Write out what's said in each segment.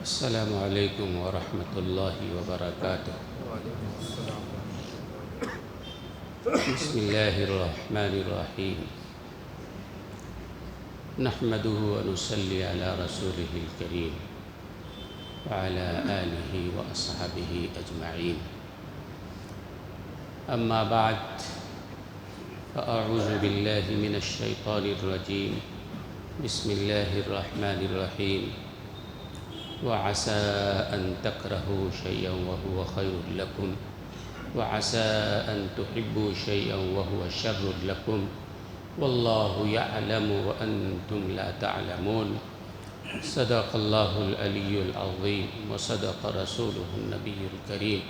السلام علیکم ورحمۃ اللہ وبرکاتہ۔ بسم اللہ الرحمن الرحیم، نحمدہ ونصلی علی رسولہ الکریم وعلی آلہ واصحابہ اجمعین، اما بعد فاعوذ باللہ من الشیطان الرجیم، بسم اللہ الرحمن الرحیم۔ وعسى أن تكرهوا شيئا وهو خير لكم وعسى أن تحبوا شيئا وهو شر لكم والله يعلم وأنتم لا تعلمون۔ صدق الله العلي العظيم وصدق رسوله النبي الكريم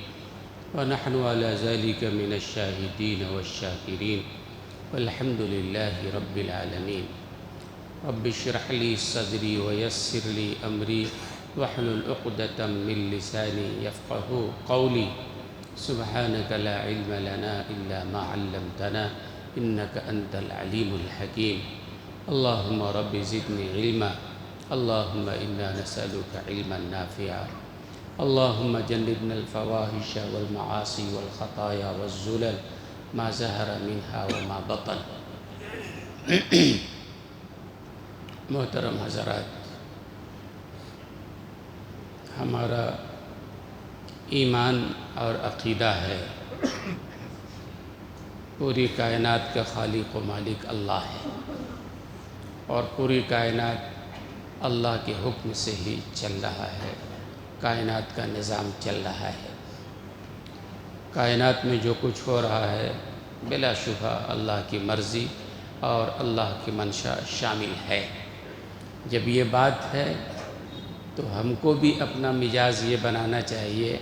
ونحن على ذلك من الشاهدين والشاكرين والحمد لله رب العالمين۔ رب اشرح لي صدري ويسر لي أمري واحلل عقدة من لساني يفقهوا قولي، سبحانك لا علم لنا إلا ما علمتنا إنك أنت العليم الحكيم۔ اللهم رب زدني علما، اللهم إنا نسألك علما نافعا، اللهم جنبنا الفواحش والمعاصي والخطايا والزلل ما ظهر منها وما بطن۔ محترم حضرات، ہمارا ایمان اور عقیدہ ہے پوری کائنات کا خالق و مالک اللہ ہے، اور پوری کائنات اللہ کے حکم سے ہی چل رہا ہے، کائنات کا نظام چل رہا ہے۔ کائنات میں جو کچھ ہو رہا ہے بلا شبہ اللہ کی مرضی اور اللہ کی منشا شامل ہے۔ جب یہ بات ہے تو ہم کو بھی اپنا مزاج یہ بنانا چاہیے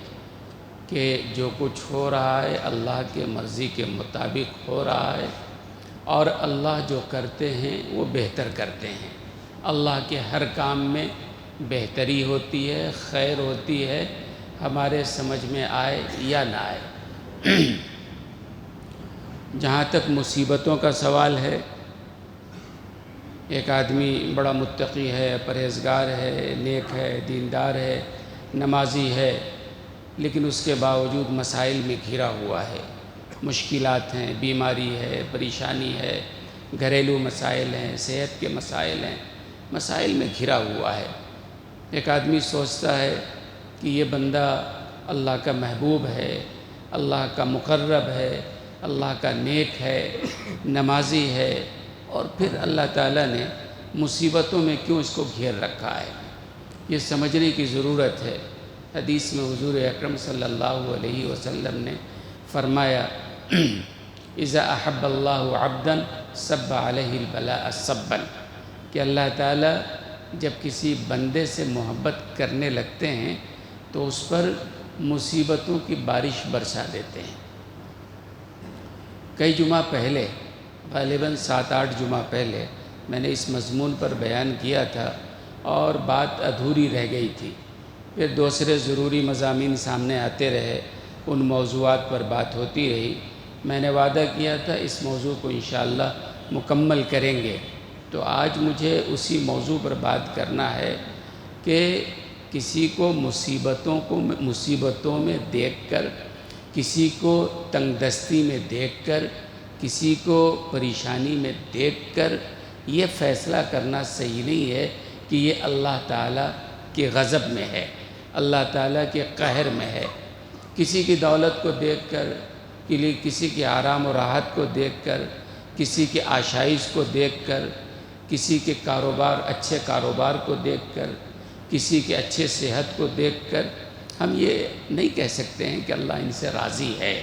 کہ جو کچھ ہو رہا ہے اللہ کے مرضی کے مطابق ہو رہا ہے، اور اللہ جو کرتے ہیں وہ بہتر کرتے ہیں۔ اللہ کے ہر کام میں بہتری ہوتی ہے، خیر ہوتی ہے، ہمارے سمجھ میں آئے یا نہ آئے۔ جہاں تک مصیبتوں کا سوال ہے، ایک آدمی بڑا متقی ہے، پرہیزگار ہے، نیک ہے، دیندار ہے، نمازی ہے، لیکن اس کے باوجود مسائل میں گھرا ہوا ہے، مشکلات ہیں، بیماری ہے، پریشانی ہے، گھریلو مسائل ہیں، صحت کے مسائل ہیں، مسائل میں گھرا ہوا ہے۔ ایک آدمی سوچتا ہے کہ یہ بندہ اللہ کا محبوب ہے، اللہ کا مقرب ہے، اللہ کا نیک ہے، نمازی ہے، اور پھر اللہ تعالیٰ نے مصیبتوں میں کیوں اس کو گھیر رکھا ہے، یہ سمجھنے کی ضرورت ہے۔ حدیث میں حضور اکرم صلی اللہ علیہ وسلم نے فرمایا، اذا احب اللہ عبدا صب علیہ البلاء صبا، کہ اللہ تعالیٰ جب کسی بندے سے محبت کرنے لگتے ہیں تو اس پر مصیبتوں کی بارش برسا دیتے ہیں۔ کئی جمعہ پہلے، غالباً 7-8 جمعہ پہلے میں نے اس مضمون پر بیان کیا تھا اور بات ادھوری رہ گئی تھی۔ پھر دوسرے ضروری مضامین سامنے آتے رہے، ان موضوعات پر بات ہوتی رہی۔ میں نے وعدہ کیا تھا اس موضوع کو انشاءاللہ مکمل کریں گے، تو آج مجھے اسی موضوع پر بات کرنا ہے کہ کسی کو مصیبتوں میں دیکھ کر، کسی کو تنگ دستی میں دیکھ کر، کسی کو پریشانی میں دیکھ کر یہ فیصلہ کرنا صحیح نہیں ہے کہ یہ اللہ تعالیٰ کے غضب میں ہے، اللہ تعالیٰ کے قہر میں ہے۔ کسی کی دولت کو دیکھ کر، کسی کے آرام و راحت کو دیکھ کر، کسی کے آشائش کو دیکھ کر، کسی کے اچھے کاروبار کو دیکھ کر، کسی کے اچھے صحت کو دیکھ کر ہم یہ نہیں کہہ سکتے ہیں کہ اللہ ان سے راضی ہے۔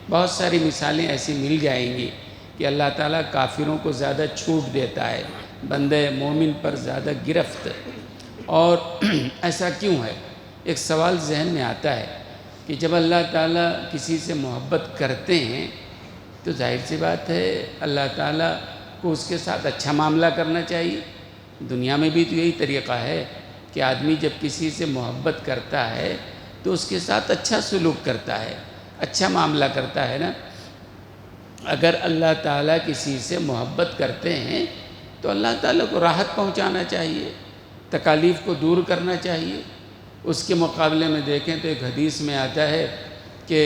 بہت ساری مثالیں ایسی مل جائیں گی کہ اللہ تعالیٰ کافروں کو زیادہ چھوٹ دیتا ہے، بندے مومن پر زیادہ گرفت۔ اور ایسا کیوں ہے؟ ایک سوال ذہن میں آتا ہے کہ جب اللہ تعالیٰ کسی سے محبت کرتے ہیں تو ظاہر سی بات ہے اللہ تعالیٰ کو اس کے ساتھ اچھا معاملہ کرنا چاہیے۔ دنیا میں بھی تو یہی طریقہ ہے کہ آدمی جب کسی سے محبت کرتا ہے تو اس کے ساتھ اچھا سلوک کرتا ہے، اچھا معاملہ کرتا ہے نا۔ اگر اللہ تعالیٰ کسی سے محبت کرتے ہیں تو اللہ تعالیٰ کو راحت پہنچانا چاہیے، تکالیف کو دور کرنا چاہیے۔ اس کے مقابلے میں دیکھیں تو ایک حدیث میں آتا ہے کہ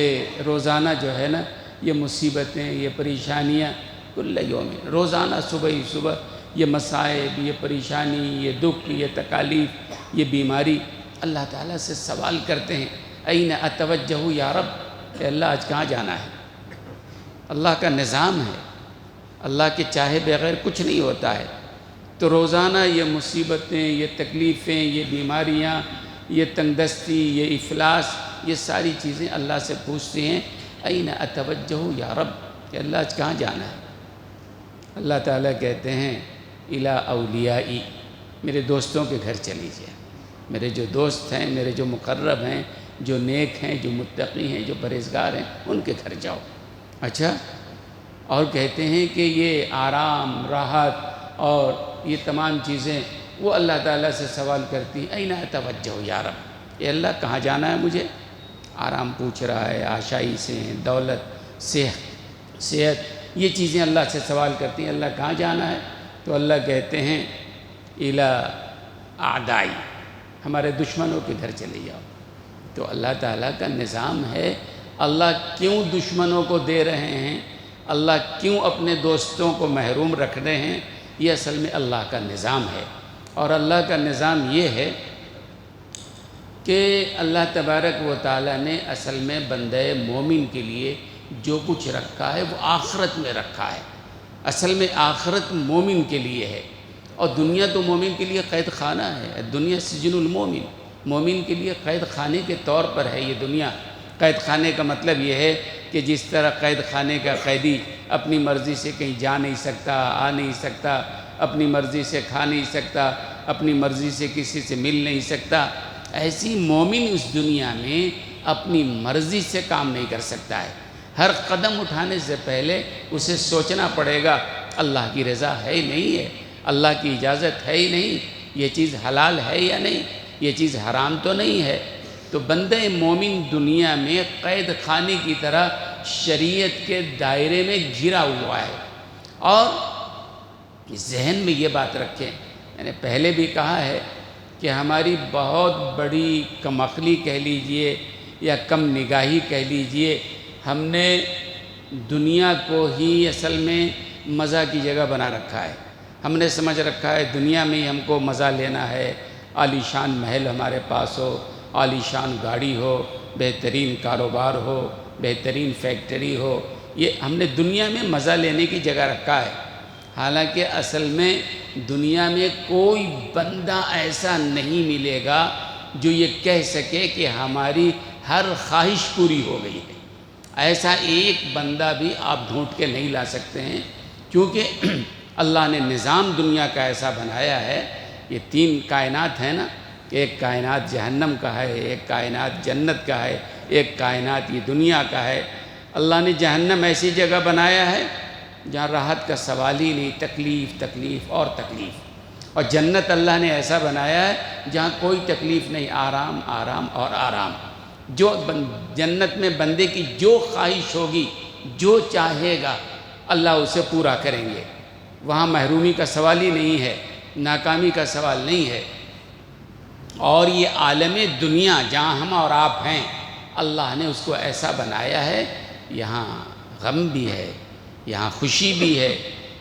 روزانہ جو ہے نا یہ مصیبتیں، یہ پریشانیاں کل یوم، روزانہ صبح ہی صبح یہ مصائب، یہ پریشانی، یہ دکھ، یہ تکالیف، یہ بیماری اللہ تعالیٰ سے سوال کرتے ہیں، این اتوجہ یا رب، کہ اللہ آج کہاں جانا ہے۔ اللہ کا نظام ہے، اللہ کے چاہے بغیر کچھ نہیں ہوتا ہے۔ تو روزانہ یہ مصیبتیں، یہ تکلیفیں، یہ بیماریاں، یہ تنگ دستی، یہ افلاس، یہ ساری چیزیں اللہ سے پوچھتے ہیں، این اتوجہ یا رب، کہ اللہ آج کہاں جانا ہے۔ اللہ تعالیٰ کہتے ہیں الی اولیائی، میرے دوستوں کے گھر چلی جائے، میرے جو دوست ہیں، میرے جو مقرب ہیں، جو نیک ہیں، جو متقی ہیں، جو پرہیزگار ہیں، ان کے گھر جاؤ۔ اچھا، اور کہتے ہیں کہ یہ آرام، راحت اور یہ تمام چیزیں وہ اللہ تعالیٰ سے سوال کرتی ہیں، این اتوجہ یا رب، اے اللہ کہاں جانا ہے مجھے۔ آرام پوچھ رہا ہے، آشائشیں، دولت، صحت، یہ چیزیں اللہ سے سوال کرتی ہیں، اللہ کہاں جانا ہے۔ تو اللہ کہتے ہیں الی اعدائی، ہمارے دشمنوں کے گھر چلے جاؤ۔ تو اللہ تعالیٰ کا نظام ہے، اللہ کیوں دشمنوں کو دے رہے ہیں، اللہ کیوں اپنے دوستوں کو محروم رکھ رہے ہیں، یہ اصل میں اللہ کا نظام ہے۔ اور اللہ کا نظام یہ ہے کہ اللہ تبارک و تعالیٰ نے اصل میں بندہ مومن کے لیے جو کچھ رکھا ہے وہ آخرت میں رکھا ہے۔ اصل میں آخرت مومن کے لیے ہے، اور دنیا تو مومن کے لیے قید خانہ ہے۔ دنیا سجن المومن، مومن کے لیے قید خانے کے طور پر ہے یہ دنیا۔ قید خانے کا مطلب یہ ہے کہ جس طرح قید خانے کا قیدی اپنی مرضی سے کہیں جا نہیں سکتا، آ نہیں سکتا، اپنی مرضی سے کھا نہیں سکتا، اپنی مرضی سے کسی سے مل نہیں سکتا، ایسی مومن اس دنیا میں اپنی مرضی سے کام نہیں کر سکتا ہے۔ ہر قدم اٹھانے سے پہلے اسے سوچنا پڑے گا اللہ کی رضا ہے ہی نہیں ہے، اللہ کی اجازت ہے ہی نہیں، یہ چیز حلال ہے یا نہیں، یہ چیز حرام تو نہیں ہے۔ تو بندہ مومن دنیا میں قید خانے کی طرح شریعت کے دائرے میں گھرا ہوا ہے۔ اور ذہن میں یہ بات رکھیں، میں نے پہلے بھی کہا ہے کہ ہماری بہت بڑی کم عقلی کہہ لیجئے یا کم نگاہی کہہ لیجئے، ہم نے دنیا کو ہی اصل میں مزہ کی جگہ بنا رکھا ہے۔ ہم نے سمجھ رکھا ہے دنیا میں ہی ہم کو مزہ لینا ہے، عالی شان محل ہمارے پاس ہو، عالی شان گاڑی ہو، بہترین کاروبار ہو، بہترین فیکٹری ہو، یہ ہم نے دنیا میں مزہ لینے کی جگہ رکھا ہے۔ حالانکہ اصل میں دنیا میں کوئی بندہ ایسا نہیں ملے گا جو یہ کہہ سکے کہ ہماری ہر خواہش پوری ہو گئی ہے۔ ایسا ایک بندہ بھی آپ ڈھونڈ کے نہیں لا سکتے ہیں، کیونکہ اللہ نے نظام دنیا کا ایسا بنایا ہے۔ یہ تین کائنات ہیں نا، ایک کائنات جہنم کا ہے، ایک کائنات جنت کا ہے، ایک کائنات یہ دنیا کا ہے۔ اللہ نے جہنم ایسی جگہ بنایا ہے جہاں راحت کا سوال ہی نہیں، تکلیف اور تکلیف۔ اور جنت اللہ نے ایسا بنایا ہے جہاں کوئی تکلیف نہیں، آرام اور آرام۔ جو جنت میں بندے کی جو خواہش ہوگی، جو چاہے گا، اللہ اسے پورا کریں گے۔ وہاں محرومی کا سوال ہی نہیں ہے، ناکامی کا سوال نہیں ہے۔ اور یہ عالم دنیا جہاں ہم اور آپ ہیں، اللہ نے اس کو ایسا بنایا ہے، یہاں غم بھی ہے، یہاں خوشی بھی ہے،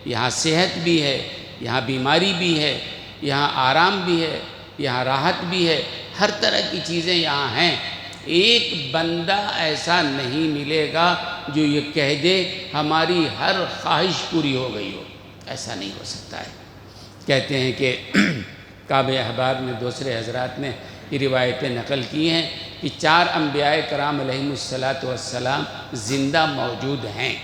یہاں صحت بھی ہے، یہاں بیماری بھی ہے، یہاں آرام بھی ہے، یہاں راحت بھی ہے، ہر طرح کی چیزیں یہاں ہیں۔ ایک بندہ ایسا نہیں ملے گا جو یہ کہہ دے ہماری ہر خواہش پوری ہو گئی ہو، ایسا نہیں ہو سکتا ہے۔ کہتے ہیں کہ کعب احبار نے، دوسرے حضرات نے یہ روایتیں نقل کی ہیں کہ 4 انبیاء کرام علیہم السلام زندہ موجود ہیں۔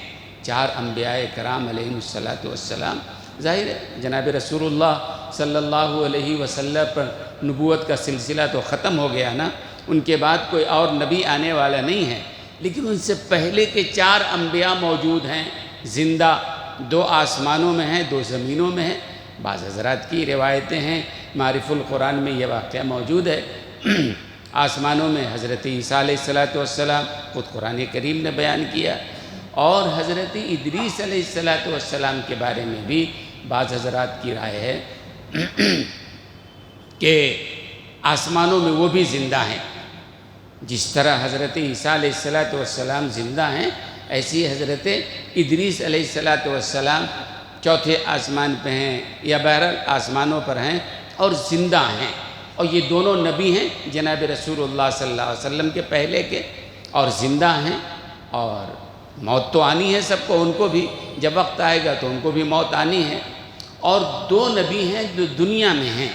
4 انبیاء کرام علیہم السلام، ظاہر ہے جناب رسول اللہ صلی اللہ علیہ وسلم پر نبوت کا سلسلہ تو ختم ہو گیا نا، ان کے بعد کوئی اور نبی آنے والا نہیں ہے، لیکن ان سے پہلے کے 4 انبیاء موجود ہیں زندہ، 2 آسمانوں میں ہیں، 2 زمینوں میں ہیں۔ بعض حضرات کی روایتیں ہیں، معارف القرآن میں یہ واقعہ موجود ہے۔ آسمانوں میں حضرت عیسیٰ علیہ السلام خود قرآن کریم نے بیان کیا، اور حضرت ادریس علیہ السلام کے بارے میں بھی بعض حضرات کی رائے ہے کہ آسمانوں میں وہ بھی زندہ ہیں، جس طرح حضرت عیسیٰ علیہ السلام زندہ ہیں، ایسی حضرت ادریس علیہ السلام چوتھے آسمان پہ ہیں یا بہرحال آسمانوں پر ہیں اور زندہ ہیں، اور یہ دونوں نبی ہیں جناب رسول اللہ صلی اللہ علیہ وسلم کے پہلے کے، اور زندہ ہیں، اور موت تو آنی ہے سب کو، ان کو بھی جب وقت آئے گا تو ان کو بھی موت آنی ہے۔ اور دو نبی ہیں جو دنیا میں ہیں،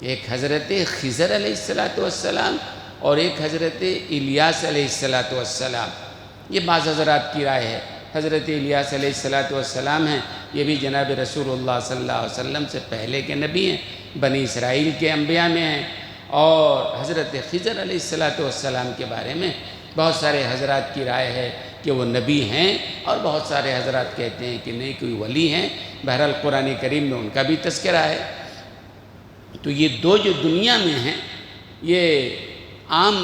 ایک حضرت خضر علیہ السلام اور ایک حضرت الیاس علیہ السلام۔ یہ بعض حضرات کی رائے ہے۔ حضرت الیاس علیہ السلام ہیں، یہ بھی جناب رسول اللہ صلی اللہ علیہ وسلم سے پہلے کے نبی ہیں، بنی اسرائیل کے انبیاء میں ہیں۔ اور حضرت خضر علیہ السلام کے بارے میں بہت سارے حضرات کی رائے ہے کہ وہ نبی ہیں، اور بہت سارے حضرات کہتے ہیں کہ نہیں، کوئی ولی ہیں۔ بہرحال قرآن کریم میں ان کا بھی تذکرہ ہے۔ تو یہ دو جو دنیا میں ہیں، یہ عام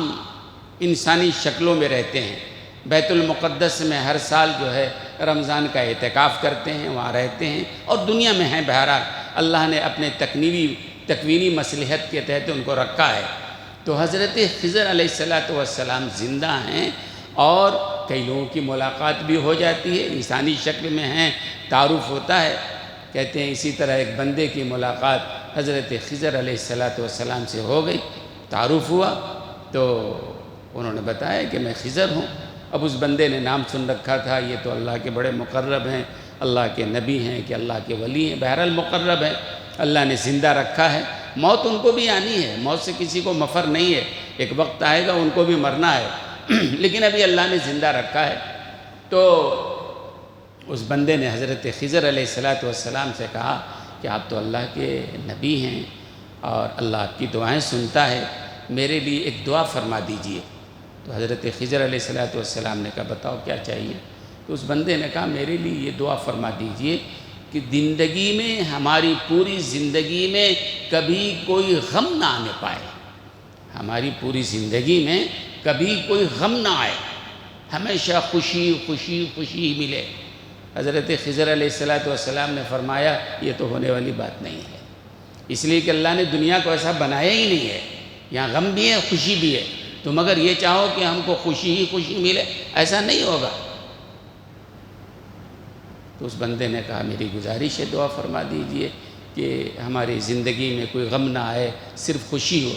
انسانی شکلوں میں رہتے ہیں۔ بیت المقدس میں ہر سال جو ہے رمضان کا اعتکاف کرتے ہیں، وہاں رہتے ہیں، اور دنیا میں ہیں۔ بہرحال اللہ نے اپنے تکوینی مصلحت کے تحت ان کو رکھا ہے۔ تو حضرت خضر علیہ السلام زندہ ہیں، اور کئی لوگوں کی ملاقات بھی ہو جاتی ہے، انسانی شکل میں ہیں، تعارف ہوتا ہے۔ کہتے ہیں اسی طرح ایک بندے کی ملاقات حضرت خضر علیہ السلام سے ہو گئی، تعارف ہوا، تو انہوں نے بتایا کہ میں خضر ہوں۔ اب اس بندے نے نام سن رکھا تھا، یہ تو اللہ کے بڑے مقرب ہیں، اللہ کے نبی ہیں کہ اللہ کے ولی ہیں، بہرحال مقرب ہیں، اللہ نے زندہ رکھا ہے۔ موت ان کو بھی آنی ہے، موت سے کسی کو مفر نہیں ہے، ایک وقت آئے گا ان کو بھی مرنا ہے، لیکن ابھی اللہ نے زندہ رکھا ہے۔ تو اس بندے نے حضرت خضر علیہ السلام سے کہا کہ آپ تو اللہ کے نبی ہیں اور اللہ آپ کی دعائیں سنتا ہے، میرے لیے ایک دعا فرما دیجئے۔ تو حضرت خضر علیہ السلام نے کہا بتاؤ کیا چاہیے؟ تو اس بندے نے کہا میرے لیے یہ دعا فرما دیجئے کہ زندگی میں، ہماری پوری زندگی میں کبھی کوئی غم نہ آنے پائے، ہماری پوری زندگی میں کبھی کوئی غم نہ آئے، ہمیشہ خوشی خوشی خوشی ہی ملے۔ حضرت خضر علیہ السلام نے فرمایا یہ تو ہونے والی بات نہیں ہے، اس لیے کہ اللہ نے دنیا کو ایسا بنایا ہی نہیں ہے، یہاں غم بھی ہے خوشی بھی ہے، تم اگر یہ چاہو کہ ہم کو خوشی ہی خوشی ملے، ایسا نہیں ہوگا۔ تو اس بندے نے کہا میری گزارش ہے دعا فرما دیجئے کہ ہماری زندگی میں کوئی غم نہ آئے، صرف خوشی ہو۔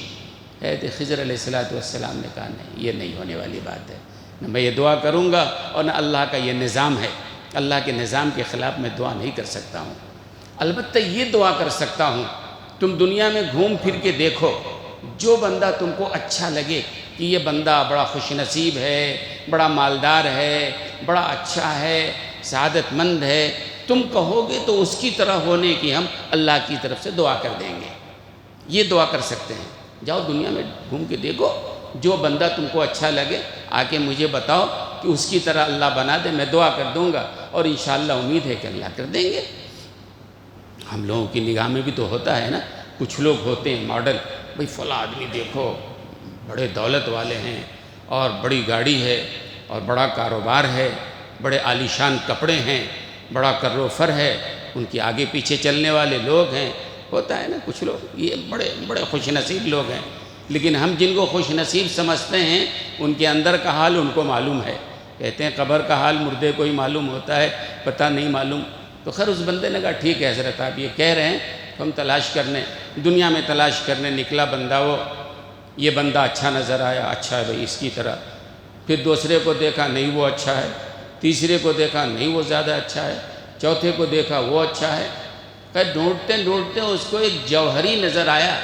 حضرت خضر علیہ السلام نے کہا نہیں، یہ نہیں ہونے والی بات ہے، نہ میں یہ دعا کروں گا اور نہ اللہ کا یہ نظام ہے، اللہ کے نظام کے خلاف میں دعا نہیں کر سکتا ہوں۔ البتہ یہ دعا کر سکتا ہوں، تم دنیا میں گھوم پھر کے دیکھو، جو بندہ تم کو اچھا لگے کہ یہ بندہ بڑا خوش نصیب ہے، بڑا مالدار ہے، بڑا اچھا ہے، سعادت مند ہے، تم کہو گے تو اس کی طرح ہونے کی ہم اللہ کی طرف سے دعا کر دیں گے۔ یہ دعا کر سکتے ہیں۔ جاؤ دنیا میں گھوم کے دیکھو، جو بندہ تم کو اچھا لگے آ کے مجھے بتاؤ کہ اس کی طرح اللہ بنا دے، میں دعا کر دوں گا، اور انشاءاللہ امید ہے کہ اللہ کر دیں گے۔ ہم لوگوں کی نگاہ میں بھی تو ہوتا ہے نا، کچھ لوگ ہوتے ہیں ماڈل، بھئی فلاں آدمی دیکھو بڑے دولت والے ہیں، اور بڑی گاڑی ہے، اور بڑا کاروبار ہے، بڑے عالیشان کپڑے ہیں، بڑا کر و فر ہے، ان کے آگے پیچھے چلنے والے لوگ ہیں، ہوتا ہے نا کچھ لوگ، یہ بڑے بڑے خوش نصیب لوگ ہیں، لیکن ہم جن کو خوش نصیب سمجھتے ہیں ان کے اندر کا حال ان کو معلوم ہے۔ کہتے ہیں قبر کا حال مردے کو ہی معلوم ہوتا ہے، پتہ نہیں معلوم۔ تو خیر اس بندے نے کہا ٹھیک ہے حضرت آپ یہ کہہ رہے ہیں، تو ہم تلاش کرنے، دنیا میں تلاش کرنے نکلا بندہ، وہ یہ بندہ اچھا نظر آیا، اچھا ہے بھئی اس کی طرح۔ پھر دوسرے کو دیکھا نہیں وہ اچھا ہے، تیسرے کو دیکھا نہیں وہ زیادہ اچھا ہے، چوتھے کو دیکھا وہ اچھا ہے۔ پھر ڈھونڈتے ڈھونڈتے اس کو ایک جوہری نظر آیا۔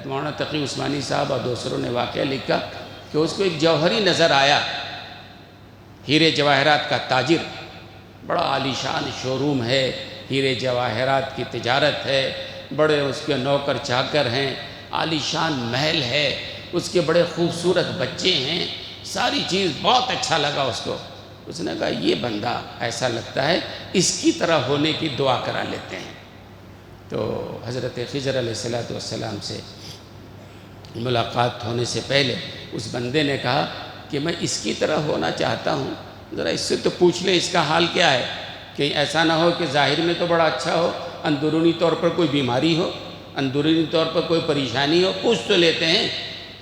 مولانا تقی عثمانی صاحب اور دوسروں نے واقعہ لکھا کہ اس کو ایک جوہری نظر آیا، ہیرے جواہرات کا تاجر، بڑا عالیشان شو روم ہے، ہیرے جواہرات کی تجارت ہے، بڑے اس کے نوکر چاکر ہیں، عالیشان محل ہے، اس کے بڑے خوبصورت بچے ہیں، ساری چیز بہت اچھا لگا اس کو۔ اس نے کہا یہ بندہ ایسا لگتا ہے اس کی طرح ہونے کی دعا کرا لیتے ہیں۔ تو حضرت خضر علیہ السلام سے ملاقات ہونے سے پہلے اس بندے نے کہا کہ میں اس کی طرح ہونا چاہتا ہوں ذرا اس سے تو پوچھ لیں اس کا حال کیا ہے، کہیں ایسا نہ ہو کہ ظاہر میں تو بڑا اچھا ہو، اندرونی طور پر کوئی بیماری ہو، اندرونی طور پر کوئی پریشانی ہو، پوچھ تو لیتے ہیں۔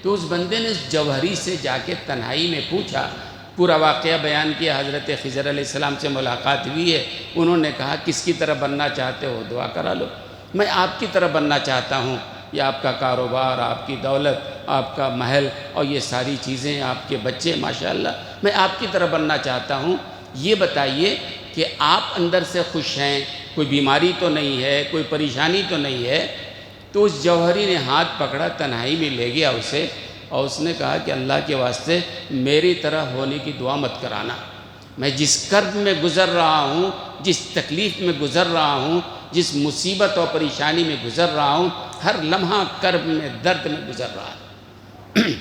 تو اس بندے نے اس جوہری سے جا کے تنہائی میں پوچھا، پورا واقعہ بیان کیا۔ حضرت خضر علیہ السلام سے ملاقات ہوئی ہے، انہوں نے کہا کس کی طرح بننا چاہتے ہو دعا کرا لو۔ میں آپ کی طرح بننا چاہتا ہوں، یہ آپ کا کاروبار، آپ کی دولت، آپ کا محل اور یہ ساری چیزیں، آپ کے بچے ماشاءاللہ، میں آپ کی طرح بننا چاہتا ہوں۔ یہ بتائیے کہ آپ اندر سے خوش ہیں، کوئی بیماری تو نہیں ہے، کوئی پریشانی تو نہیں ہے؟ تو اس جوہری نے ہاتھ پکڑا، تنہائی میں لے گیا اسے، اور اس نے کہا کہ اللہ کے واسطے میری طرح ہونے کی دعا مت کرانا۔ میں جس کرب میں گزر رہا ہوں، جس تکلیف میں گزر رہا ہوں، جس مصیبت اور پریشانی میں گزر رہا ہوں، ہر لمحہ کرب میں، درد میں گزر رہا ہے۔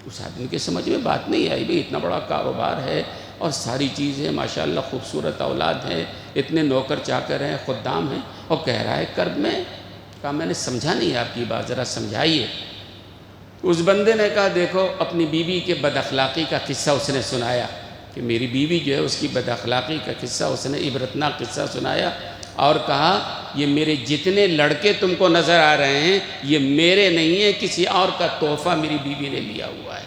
اس آدمی کے سمجھ میں بات نہیں آئی، بھئی اتنا بڑا کاروبار ہے اور ساری چیزیں ماشاءاللہ، خوبصورت اولاد ہیں، اتنے نوکر چاکر ہیں، خدام ہیں، اور کہہ رہا ہے کرب میں۔ کہا میں نے سمجھا نہیں آپ کی بات، ذرا سمجھائیے۔ اس بندے نے کہا دیکھو، اپنی بیوی کے بد اخلاقی کا قصہ اس نے سنایا کہ میری بیوی جو ہے اس کی بد اخلاقی کا قصہ، اس نے عبرتناک قصہ سنایا، اور کہا یہ میرے جتنے لڑکے تم کو نظر آ رہے ہیں یہ میرے نہیں ہیں، کسی اور کا تحفہ میری بیوی نے لیا ہوا ہے،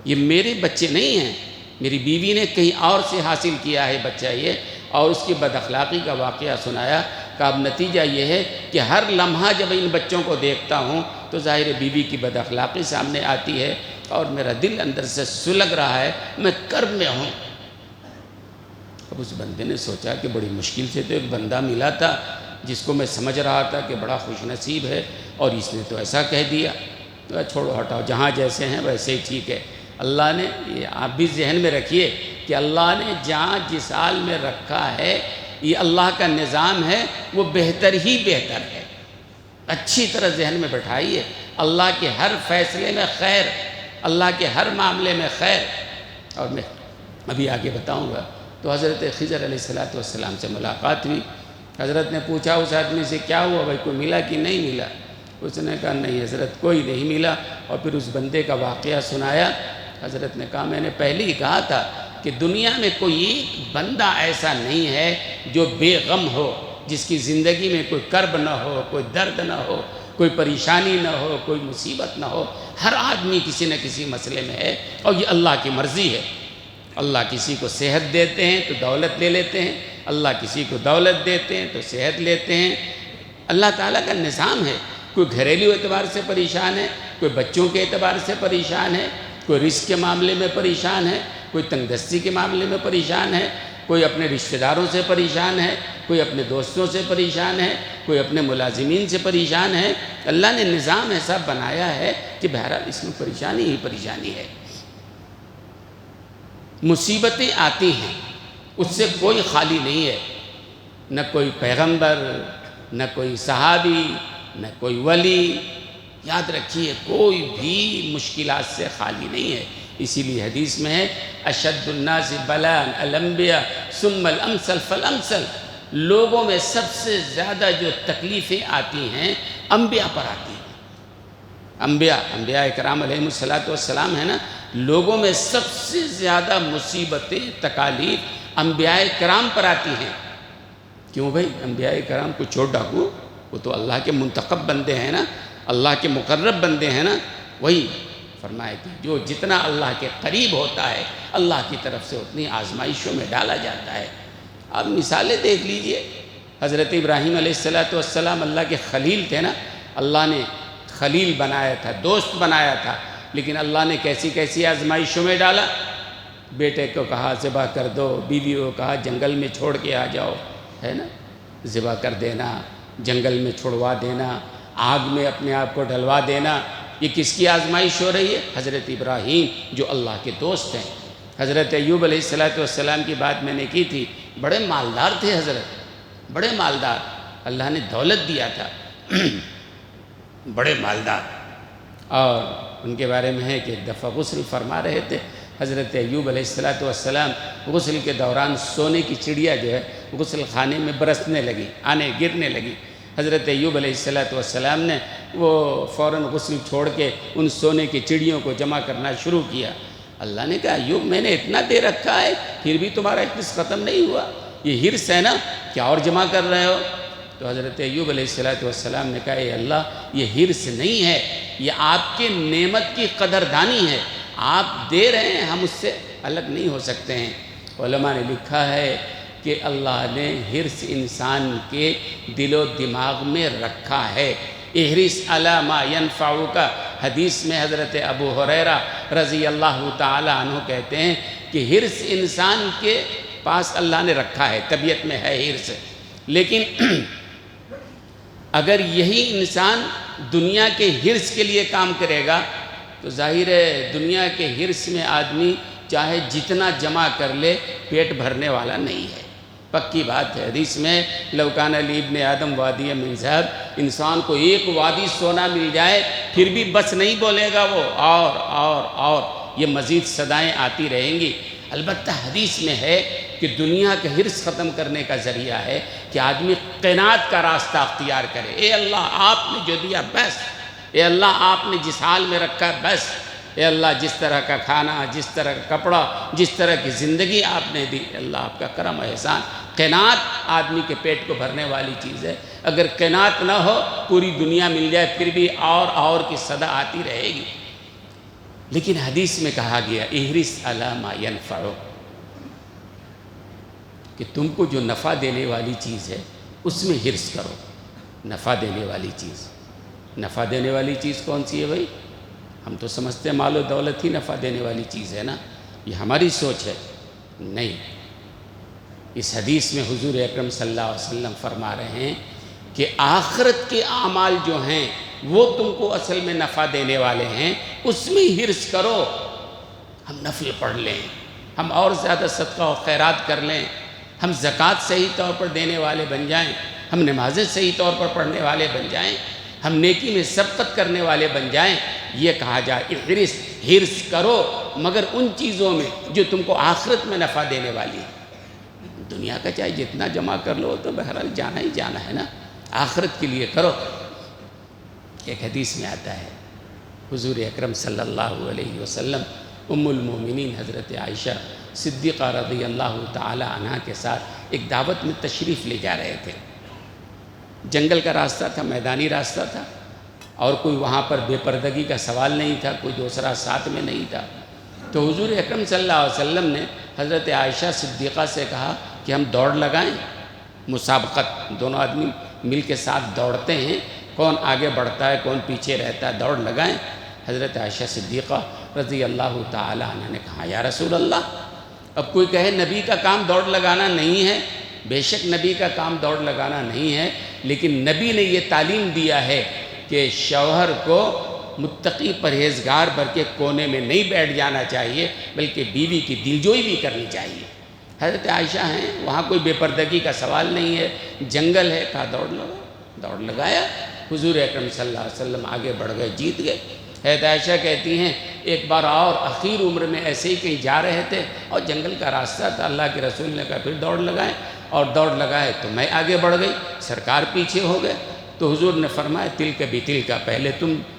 یہ میرے بچے نہیں ہیں، میری بیوی نے کہیں اور سے حاصل کیا ہے بچہ یہ۔ اور اس کی بد اخلاقی کا واقعہ سنایا کہ اب نتیجہ یہ ہے کہ ہر لمحہ جب ان بچوں کو دیکھتا ہوں تو ظاہر بیوی کی بد اخلاقی سامنے آتی ہے اور میرا دل اندر سے سلگ رہا ہے، میں کرب میں ہوں۔ اب اس بندے نے سوچا کہ بڑی مشکل سے تو ایک بندہ ملا تھا جس کو میں سمجھ رہا تھا کہ بڑا خوش نصیب ہے، اور اس نے تو ایسا کہہ دیا۔ چھوڑو ہٹاؤ، جہاں جیسے ہیں ویسے ہی ٹھیک ہے۔ اللہ نے، یہ آپ بھی ذہن میں رکھیے کہ اللہ نے جہاں جس حال میں رکھا ہے، یہ اللہ کا نظام ہے، وہ بہتر ہی بہتر ہے۔ اچھی طرح ذہن میں بٹھائیے، اللہ کے ہر فیصلے میں خیر، اللہ کے ہر معاملے میں خیر۔ اور میں ابھی آگے بتاؤں گا۔ تو حضرت خضر علیہ السلام سے ملاقات ہوئی۔ حضرت نے پوچھا اس آدمی سے کیا ہوا بھائی، کوئی ملا کہ نہیں ملا؟ اس نے کہا نہیں حضرت، کوئی نہیں ملا۔ اور پھر اس بندے کا واقعہ سنایا۔ حضرت نے کہا میں نے پہلے ہی کہا تھا کہ دنیا میں کوئی ایک بندہ ایسا نہیں ہے جو بے غم ہو، جس کی زندگی میں کوئی کرب نہ ہو، کوئی درد نہ ہو، کوئی پریشانی نہ ہو، کوئی مصیبت نہ ہو۔ ہر آدمی کسی نہ کسی مسئلے میں ہے، اور یہ اللہ کی مرضی ہے۔ اللہ کسی کو صحت دیتے ہیں تو دولت لے لیتے ہیں، اللہ کسی کو دولت دیتے ہیں تو صحت لیتے ہیں۔ اللہ تعالیٰ کا نظام ہے۔ کوئی گھریلو اعتبار سے پریشان ہے، کوئی بچوں کے اعتبار سے پریشان ہے، کوئی رزق کے معاملے میں پریشان ہے، کوئی تنگ دستی کے معاملے میں پریشان ہے، کوئی اپنے رشتہ داروں سے پریشان ہے، کوئی اپنے دوستوں سے پریشان ہے، کوئی اپنے ملازمین سے پریشان ہے۔ اللہ نے نظام ایسا بنایا ہے کہ بہرحال اس میں پریشانی ہی پریشانی ہے۔ مصیبتیں آتی ہیں، اس سے کوئی خالی نہیں ہے، نہ کوئی پیغمبر، نہ کوئی صحابی، نہ کوئی ولی۔ یاد رکھیے کوئی بھی مشکلات سے خالی نہیں ہے۔ اسی لیے حدیث میں ہے اشد الناس بلاء الانبیاء ثم الامثل فالامثل، لوگوں میں سب سے زیادہ جو تکلیفیں آتی ہیں انبیاء پر آتی ہیں۔ انبیاء اکرام علیہ السلام ہے نا، لوگوں میں سب سے زیادہ مصیبتیں، تکالیف انبیاء کرام پر آتی ہیں۔ کیوں بھائی؟ انبیاء کرام کو چور ڈاکو، وہ تو اللہ کے منتخب بندے ہیں نا، اللہ کے مقرب بندے ہیں نا۔ وہی فرمائے کہ جو جتنا اللہ کے قریب ہوتا ہے اللہ کی طرف سے اتنی آزمائشوں میں ڈالا جاتا ہے۔ آپ مثالیں دیکھ لیجئے، حضرت ابراہیم علیہ السلام اللہ کے خلیل تھے نا، اللہ نے خلیل بنایا تھا، دوست بنایا تھا، لیکن اللہ نے کیسی کیسی آزمائشوں میں ڈالا۔ بیٹے کو کہا ذبح کر دو، بیوی کو کہا جنگل میں چھوڑ کے آ جاؤ، ہے نا، ذبح کر دینا، جنگل میں چھوڑوا دینا، آگ میں اپنے آپ کو ڈلوا دینا۔ یہ کس کی آزمائش ہو رہی ہے؟ حضرت ابراہیم جو اللہ کے دوست ہیں۔ حضرت ایوب علیہ السلام کی بات میں نے کی تھی، بڑے مالدار تھے حضرت، بڑے مالدار، اللہ نے دولت دیا تھا، بڑے مالدار۔ اور ان کے بارے میں ہے کہ ایک دفعہ غسل فرما رہے تھے حضرت ایوب علیہ السلام، غسل کے دوران سونے کی چڑیا جو ہے غسل خانے میں برسنے لگی، گرنے لگی۔ حضرت ایوب علیہ السلام نے وہ فوراً غسل چھوڑ کے ان سونے کی چڑیوں کو جمع کرنا شروع کیا۔ اللہ نے کہا ایوب میں نے اتنا دے رکھا ہے پھر بھی تمہارا حرص ختم نہیں ہوا، یہ حرص ہے نا، کیا اور جمع کر رہے ہو؟ تو حضرت ایوب علیہ السلام نے کہا اے اللہ یہ حرص نہیں ہے، یہ آپ کے نعمت کی قدردانی ہے، آپ دے رہے ہیں، ہم اس سے الگ نہیں ہو سکتے ہیں۔ علماء نے لکھا ہے کہ اللہ نے حرص انسان کے دل و دماغ میں رکھا ہے۔ احرص علی ما ینفعک، حدیث میں حضرت ابو ہریرہ رضی اللہ تعالی عنہ کہتے ہیں کہ حرص انسان کے پاس اللہ نے رکھا ہے، طبیعت میں ہے حرص، لیکن اگر یہی انسان دنیا کے حرص کے لیے کام کرے گا تو ظاہر ہے دنیا کے حرص میں آدمی چاہے جتنا جمع کر لے پیٹ بھرنے والا نہیں ہے، پکی بات ہے۔ حدیث میں لو کان لی ابن آدم وادی من ذہب، انسان کو ایک وادی سونا مل جائے پھر بھی بس نہیں بولے گا وہ، اور یہ مزید صدائیں آتی رہیں گی۔ البتہ حدیث میں ہے کہ دنیا کا حرص ختم کرنے کا ذریعہ ہے کہ آدمی قناعت کا راستہ اختیار کرے۔ اے اللہ آپ نے جو دیا بس، اے اللہ آپ نے جس حال میں رکھا بس، اے اللہ جس طرح کا کھانا، جس طرح کا کپڑا، جس طرح کی زندگی آپ نے دی، اللہ آپ کا کرم و احسان۔ قناعت آدمی کے پیٹ کو بھرنے والی چیز ہے۔ اگر قناعت نہ ہو پوری دنیا مل جائے پھر بھی اور کی صدا آتی رہے گی۔ لیکن حدیث میں کہا گیا احرص علی ما ینفعک، کہ تم کو جو نفع دینے والی چیز ہے اس میں حرص کرو۔ نفع دینے والی چیز، نفع دینے والی چیز کون سی ہے بھائی؟ ہم تو سمجھتے ہیں مال و دولت ہی نفع دینے والی چیز ہے نا، یہ ہماری سوچ ہے، نہیں۔ اس حدیث میں حضور اکرم صلی اللہ علیہ وسلم فرما رہے ہیں کہ آخرت کے اعمال جو ہیں وہ تم کو اصل میں نفع دینے والے ہیں، اس میں حرص کرو۔ ہم نفل پڑھ لیں، ہم اور زیادہ صدقہ و خیرات کر لیں، ہم زکوٰۃ صحیح طور پر دینے والے بن جائیں، ہم نمازیں صحیح طور پر پڑھنے والے بن جائیں، ہم نیکی میں سبقت کرنے والے بن جائیں۔ یہ کہا جائے حرص کرو مگر ان چیزوں میں جو تم کو آخرت میں نفع دینے والی ہے۔ دنیا کا چاہے جتنا جمع کر لو تو بہرحال جانا ہی جانا ہے نا، آخرت کے لیے کرو۔ ایک حدیث میں آتا ہے حضور اکرم صلی اللہ علیہ وسلم ام المومنین حضرت عائشہ صدیقہ رضی اللہ تعالی عنہ کے ساتھ ایک دعوت میں تشریف لے جا رہے تھے۔ جنگل کا راستہ تھا، میدانی راستہ تھا، اور کوئی وہاں پر بے پردگی کا سوال نہیں تھا، کوئی دوسرا ساتھ میں نہیں تھا۔ تو حضور اکرم صلی اللہ علیہ وسلم نے حضرت عائشہ صدیقہ سے کہا کہ ہم دوڑ لگائیں، مسابقت، دونوں آدمی مل کے ساتھ دوڑتے ہیں، کون آگے بڑھتا ہے کون پیچھے رہتا ہے، دوڑ لگائیں۔ حضرت عائشہ صدیقہ رضی اللہ تعالی عنہ نے کہا یا رسول اللہ، اب کوئی کہے نبی کا کام دوڑ لگانا نہیں ہے، بے شک نبی کا کام دوڑ لگانا نہیں ہے، لیکن نبی نے یہ تعلیم دیا ہے کہ شوہر کو متقی پرہیزگار بن کے کونے میں نہیں بیٹھ جانا چاہیے بلکہ بیوی کی دلجوئی بھی کرنی چاہیے۔ حضرت عائشہ ہیں، وہاں کوئی بے پردگی کا سوال نہیں ہے، جنگل ہے، کہا دوڑ لگا، دوڑ لگایا۔ حضور اکرم صلی اللہ علیہ وسلم آگے بڑھ گئے، جیت گئے۔ حضرت عائشہ کہتی ہیں ایک بار اور اخیر عمر میں ایسے ہی کہیں جا رہے تھے اور جنگل کا راستہ تھا، اللہ کے رسول نے کہا پھر دوڑ لگائیں، اور دوڑ لگائے تو میں آگے بڑھ گئی، سرکار پیچھے ہو گئے۔ تو حضور نے فرمایا تل کا بھی تل کا، پہلے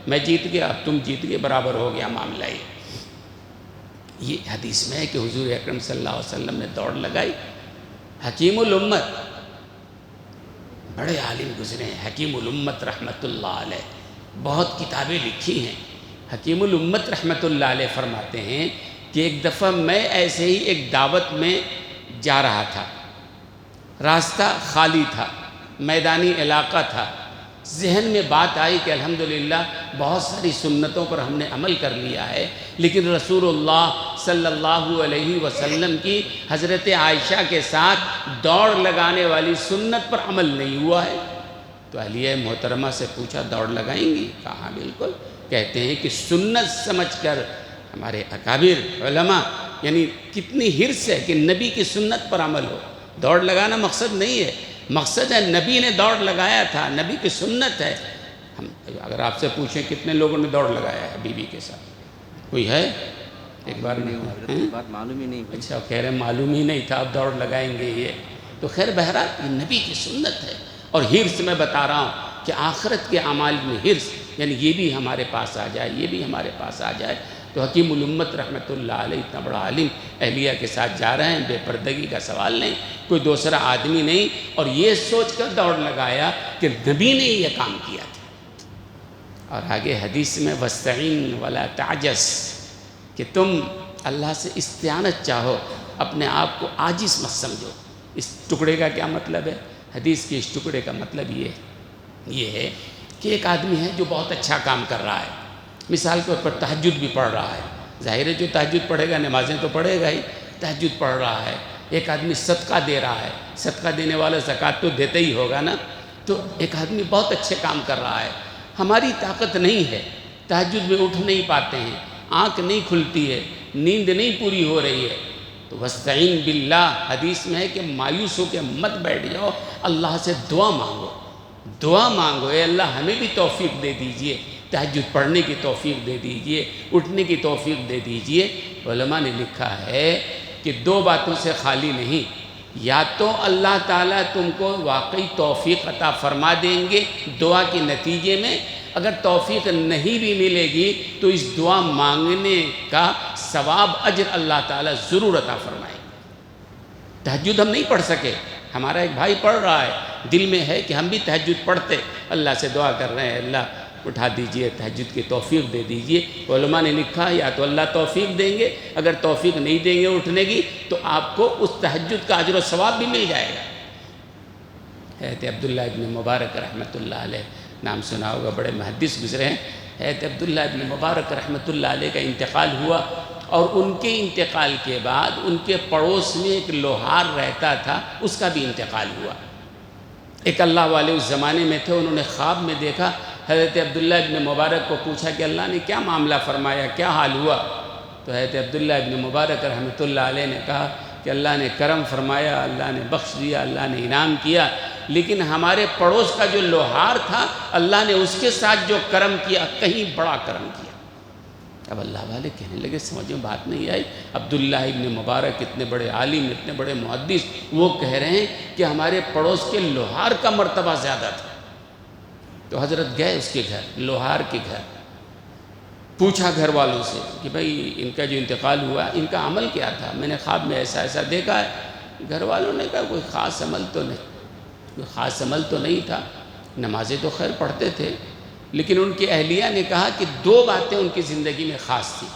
میں جیت گیا، اب تم جیت گئے، برابر ہو گیا معاملہ۔ یہ حدیث میں ہے کہ حضور اکرم صلی اللہ علیہ وسلم نے دوڑ لگائی۔ حکیم الامت، بڑے عالم گزرے ہیں حکیم الامت رحمۃ اللہ علیہ، بہت کتابیں لکھی ہیں۔ حکیم الامت رحمۃ اللہ علیہ فرماتے ہیں کہ ایک دفعہ میں ایسے ہی ایک دعوت میں جا رہا تھا، راستہ خالی تھا، میدانی علاقہ تھا، ذہن میں بات آئی کہ الحمدللہ بہت ساری سنتوں پر ہم نے عمل کر لیا ہے، لیکن رسول اللہ صلی اللہ علیہ وسلم کی حضرت عائشہ کے ساتھ دوڑ لگانے والی سنت پر عمل نہیں ہوا ہے۔ تو اہلیہ محترمہ سے پوچھا دوڑ لگائیں گی؟ کہا بالکل۔ کہتے ہیں کہ سنت سمجھ کر ہمارے اکابر علماء یعنی کتنی حرص ہے کہ نبی کی سنت پر عمل ہو۔ دوڑ لگانا مقصد نہیں ہے، مقصد ہے نبی نے دوڑ لگایا تھا، نبی کی سنت ہے۔ ہم اگر آپ سے پوچھیں کتنے لوگوں نے دوڑ لگایا ہے بیوی کے ساتھ، کوئی ہے؟ ایک بار نہیں، بات معلوم ہی نہیں۔ اچھا کہہ رہے معلوم ہی نہیں تھا، اب دوڑ لگائیں گے یہ تو خیر بہرحال یہ نبی کی سنت ہے۔ اور حرص میں بتا رہا ہوں کہ آخرت کے اعمال میں حرص، یعنی یہ بھی ہمارے پاس آ جائے، یہ بھی ہمارے پاس آ جائے۔ تو حکیم الامت رحمۃ اللہ علیہ اتنا بڑا عالم اہلیہ کے ساتھ جا رہے ہیں، بے پردگی کا سوال نہیں، کوئی دوسرا آدمی نہیں، اور یہ سوچ کر دوڑ لگایا کہ نبی نے یہ کام کیا تھا۔ اور آگے حدیث میں وَاسْتَعِن وَلَا تَعْجَزْ، کہ تم اللہ سے استعانت چاہو، اپنے آپ کو عاجز مت سمجھو۔ اس ٹکڑے کا کیا مطلب ہے؟ حدیث کے اس ٹکڑے کا مطلب یہ ہے کہ ایک آدمی ہے جو بہت اچھا کام کر رہا ہے، مثال کے طور پر تہجد بھی پڑھ رہا ہے، ظاہر ہے جو تہجد پڑھے گا نمازیں تو پڑھے گا ہی، تہجد پڑھ رہا ہے۔ ایک آدمی صدقہ دے رہا ہے، صدقہ دینے والا زکوٰۃ تو دیتا ہی ہوگا نا۔ تو ایک آدمی بہت اچھے کام کر رہا ہے، ہماری طاقت نہیں ہے، تہجد میں اٹھ نہیں پاتے ہیں، آنکھ نہیں کھلتی ہے، نیند نہیں پوری ہو رہی ہے، تو وَاسْتَعِن بِاللَّہ حدیث میں ہے کہ مایوس ہو کے مت بیٹھ جاؤ، اللہ سے دعا مانگو، دعا مانگو، اے اللہ ہمیں بھی توفیق دے دیجئے، تہجد پڑھنے کی توفیق دے دیجئے، اٹھنے کی توفیق دے دیجئے۔ علماء نے لکھا ہے کہ دو باتوں سے خالی نہیں، یا تو اللہ تعالیٰ تم کو واقعی توفیق عطا فرما دیں گے دعا کے نتیجے میں، اگر توفیق نہیں بھی ملے گی تو اس دعا مانگنے کا ثواب اجر اللہ تعالیٰ ضرور عطا فرمائے گا۔ تہجد ہم نہیں پڑھ سکے، ہمارا ایک بھائی پڑھ رہا ہے، دل میں ہے کہ ہم بھی تہجد پڑھتے، اللہ سے دعا کر رہے ہیں اللہ اٹھا دیجئے، تہجد کی توفیق دے دیجئے۔ علماء نے لکھا یا تو اللہ توفیق دیں گے، اگر توفیق نہیں دیں گے اٹھنے کی تو آپ کو اس تہجد کا اجر و ثواب بھی مل جائے گا۔ حضرت عبداللہ ابن مبارک رحمۃ اللہ علیہ، نام سنا ہوگا، بڑے محدث گزرے ہیں۔ حضرت عبداللہ ابن مبارک رحمۃ اللہ علیہ کا انتقال ہوا، اور ان کے انتقال کے بعد ان کے پڑوس میں ایک لوہار رہتا تھا، اس کا بھی انتقال ہوا۔ ایک اللہ والے اس زمانے میں تھے، انہوں نے خواب میں دیکھا، حضرت عبداللہ ابن مبارک کو پوچھا کہ اللہ نے کیا معاملہ فرمایا، کیا حال ہوا؟ تو حضرت عبداللہ ابن مبارک رحمۃ اللہ علیہ نے کہا کہ اللہ نے کرم فرمایا، اللہ نے بخش دیا، اللہ نے انعام کیا، لیکن ہمارے پڑوس کا جو لوہار تھا اللہ نے اس کے ساتھ جو کرم کیا کہیں بڑا کرم کیا۔ اب اللہ والے کہنے لگے، سمجھ میں بات نہیں آئی، عبداللہ ابن مبارک اتنے بڑے عالم، اتنے بڑے محدث، وہ کہہ رہے ہیں کہ ہمارے پڑوس کے لوہار کا مرتبہ زیادہ تھا۔ تو حضرت گئے اس کے گھر، لوہار کے گھر، پوچھا گھر والوں سے کہ بھئی ان کا جو انتقال ہوا ان کا عمل کیا تھا، میں نے خواب میں ایسا ایسا دیکھا ہے۔ گھر والوں نے کہا کوئی خاص عمل تو نہیں تھا، نمازیں تو خیر پڑھتے تھے، لیکن ان کی اہلیہ نے کہا کہ دو باتیں ان کی زندگی میں خاص تھیں،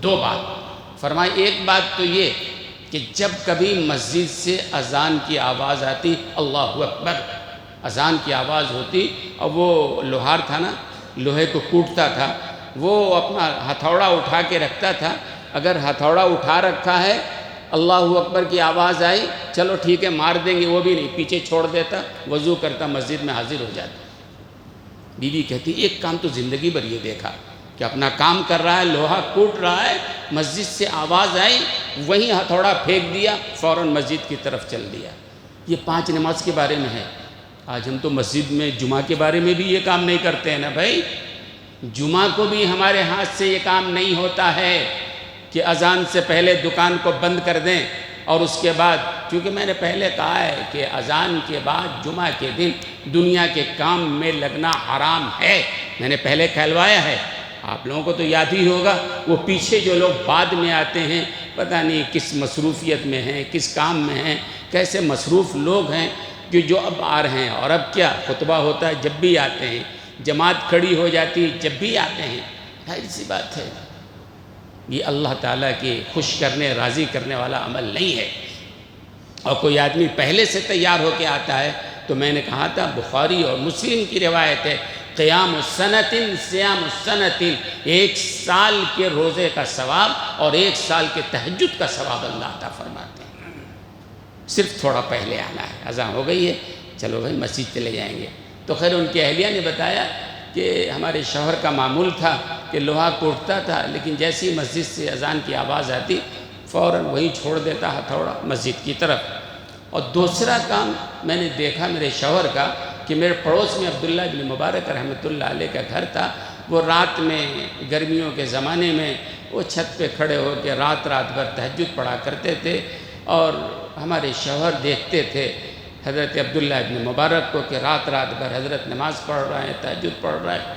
دو بات فرمائی۔ ایک بات تو یہ کہ جب کبھی مسجد سے اذان کی آواز آتی، اللہ اکبر، اذان کی آواز ہوتی، اور وہ لوہار تھا نا، لوہے کو کوٹتا تھا، وہ اپنا ہتھوڑا اٹھا کے رکھتا تھا، اگر ہتھوڑا اٹھا رکھا ہے، اللہ اکبر کی آواز آئی، چلو ٹھیک ہے مار دیں گے، وہ بھی نہیں، پیچھے چھوڑ دیتا، وضو کرتا، مسجد میں حاضر ہو جاتا۔ بیوی کہتی ایک کام تو زندگی بھر یہ دیکھا کہ اپنا کام کر رہا ہے، لوہا کوٹ رہا ہے، مسجد سے آواز آئی، وہیں ہتھوڑا پھینک دیا، فوراً مسجد کی طرف چل دیا۔ یہ 5 نماز کے بارے میں ہے۔ آج ہم تو مسجد میں جمعہ کے بارے میں بھی یہ کام نہیں کرتے ہیں نا بھائی، جمعہ کو بھی ہمارے ہاتھ سے یہ کام نہیں ہوتا ہے کہ اذان سے پہلے دکان کو بند کر دیں، اور اس کے بعد، کیونکہ میں نے پہلے کہا ہے کہ اذان کے بعد جمعہ کے دن دنیا کے کام میں لگنا حرام ہے، میں نے پہلے کہلوایا ہے۔ آپ لوگوں کو تو یاد ہی ہوگا، وہ پیچھے جو لوگ بعد میں آتے ہیں، پتہ نہیں کس مصروفیت میں ہیں، کس کام میں ہیں، کیسے مصروف لوگ ہیں کہ جو اب آ رہے ہیں، اور اب کیا خطبہ ہوتا ہے جب بھی آتے ہیں، جماعت کھڑی ہو جاتی ہے جب بھی آتے ہیں، ظاہر سی بات ہے یہ اللہ تعالیٰ کے خوش کرنے، راضی کرنے والا عمل نہیں ہے۔ اور کوئی آدمی پہلے سے تیار ہو کے آتا ہے، تو میں نے کہا تھا بخاری اور مسلم کی روایت ہے، قیام السنۃ صیام السنۃ، 1 سال کے روزے کا ثواب اور 1 سال کے تہجد کا ثواب اللہ عطا فرماتے ہیں۔ صرف تھوڑا پہلے آنا ہے، اذان ہو گئی ہے، چلو بھائی مسجد چلے جائیں گے۔ تو خیر ان کی اہلیہ نے بتایا کہ ہمارے شوہر کا معمول تھا کہ لوہا کوٹتا تھا، لیکن جیسی مسجد سے اذان کی آواز آتی فوراً وہیں چھوڑ دیتا ہتھوڑا مسجد کی طرف۔ اور دوسرا کام میں نے دیکھا میرے شوہر کا کہ میرے پڑوس میں عبداللہ ابن مبارک رحمۃ اللہ علیہ کا گھر تھا، وہ رات میں گرمیوں کے زمانے میں وہ چھت پہ کھڑے ہو کے رات بھر تہجد پڑھا کرتے تھے، اور ہمارے شوہر دیکھتے تھے حضرت عبداللہ ابن مبارک کو کہ رات بھر حضرت نماز پڑھ رہے ہیں، تہجد پڑھ رہے ہیں،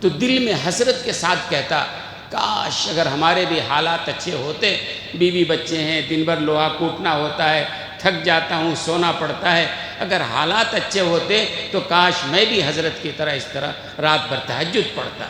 تو دل میں حسرت کے ساتھ کہتا کاش اگر ہمارے بھی حالات اچھے ہوتے، بیوی بچے ہیں، دن بھر لوہا کوٹنا ہوتا ہے، تھک جاتا ہوں، سونا پڑتا ہے، اگر حالات اچھے ہوتے تو کاش میں بھی حضرت کی طرح اس طرح رات بھر تہجد پڑھتا۔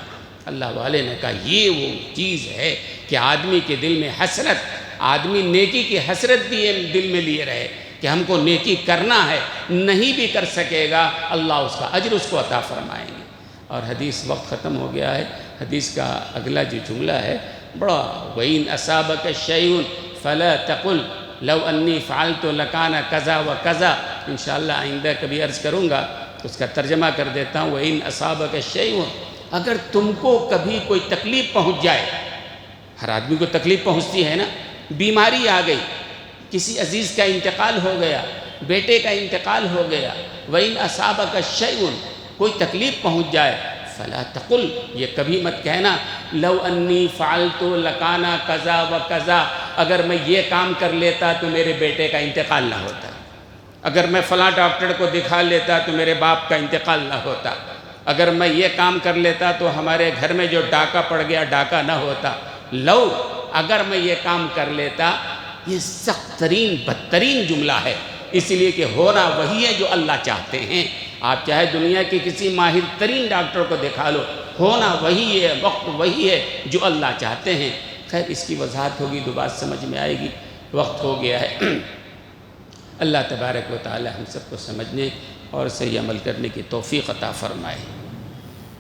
اللہ والے نے کہا یہ وہ چیز ہے کہ آدمی کے دل میں حسرت، آدمی نیکی کی حسرت بھی دل میں لیے رہے کہ ہم کو نیکی کرنا ہے، نہیں بھی کر سکے گا اللہ اس کا اجر اس کو عطا فرمائیں گے۔ اور حدیث وقت ختم ہو گیا ہے، حدیث کا اگلا جو جملہ ہے بڑا، وَإِنْ أَصَابَكَ شَيْءٌ فَلَا تَقُلْ لَوْ أَنِّي فَعَلْتُ لَكَانَ كَذَا وَكَذَا۔ انشاءاللہ آئندہ کبھی عرض کروں گا، اس کا ترجمہ کر دیتا ہوں۔ وَإِنْ أَصَابَكَ شَيْءٌ، اگر تم کو کبھی کوئی تکلیف پہنچ جائے، ہر آدمی کو تکلیف پہنچتی ہے نا، بیماری آ گئی، کسی عزیز کا انتقال ہو گیا، بیٹے کا انتقال ہو گیا، وَإِنْ أَصَابَكَ شَيْءٌ، کوئی تکلیف پہنچ جائے، فَلَا تَقُلْ، یہ کبھی مت کہنا لَوْ أَنِّي فَعَلْتُ لَكَانَ كَذَا وَكَذَا، اگر میں یہ کام کر لیتا تو میرے بیٹے کا انتقال نہ ہوتا، اگر میں فلاں ڈاکٹر کو دکھا لیتا تو میرے باپ کا انتقال نہ ہوتا، اگر میں یہ کام کر لیتا تو ہمارے گھر میں جو ڈاکہ پڑ گیا ڈاکہ نہ ہوتا۔ لو، اگر میں یہ کام کر لیتا، یہ سخت ترین بدترین جملہ ہے، اس لیے کہ ہونا وہی ہے جو اللہ چاہتے ہیں۔ آپ چاہے دنیا کے کسی ماہر ترین ڈاکٹر کو دکھا لو، ہونا وہی ہے، وقت وہی ہے جو اللہ چاہتے ہیں۔ خیر اس کی وضاحت ہوگی تو بات سمجھ میں آئے گی، وقت ہو گیا ہے۔ اللہ تبارک و تعالی ہم سب کو سمجھنے اور صحیح عمل کرنے کی توفیق عطا فرمائے۔